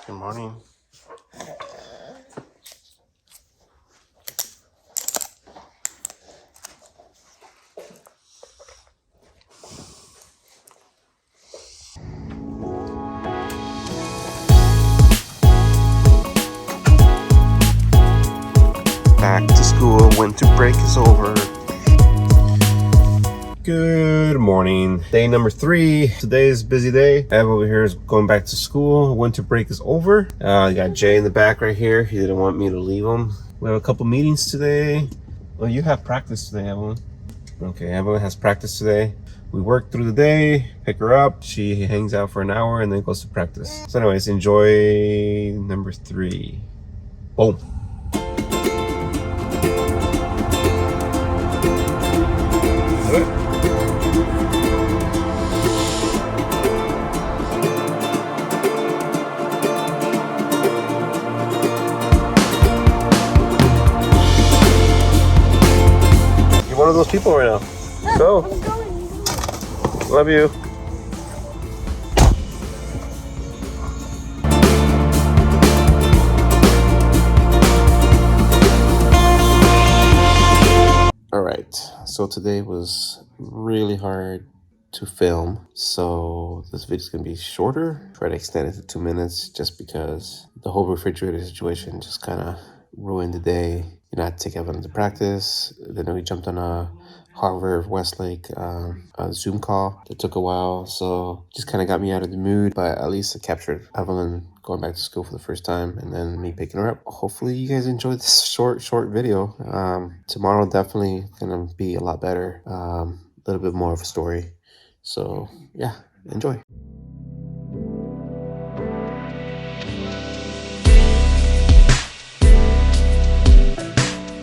Good morning. Back to school. Winter break is over. Good morning. Day number 3. Today's busy day. Ev over here is going back to school. Winter break is over. You got Jay in the back right here. He didn't want me to leave him. We have a couple meetings today. Well, you have practice today, Evelyn. Okay, Evelyn has practice today. We work through the day, pick her up. She hangs out for an hour and then goes to practice. So anyways, enjoy number 3. Boom. You're one of those people right now. Go. Love you. All right, so today was really hard to film, so this video is gonna be shorter. Try to extend it to 2 minutes just because the whole refrigerator situation just kind of ruined the day. You know, I had to take Evan to practice. Then we jumped on a Harvard Westlake a Zoom call that took a while, so just kind of got me out of the mood. But at least I captured Evelyn going back to school for the first time and then me picking her up. Hopefully you guys enjoyed this short video. Tomorrow definitely gonna be a lot better, a little bit more of a story. So yeah, enjoy.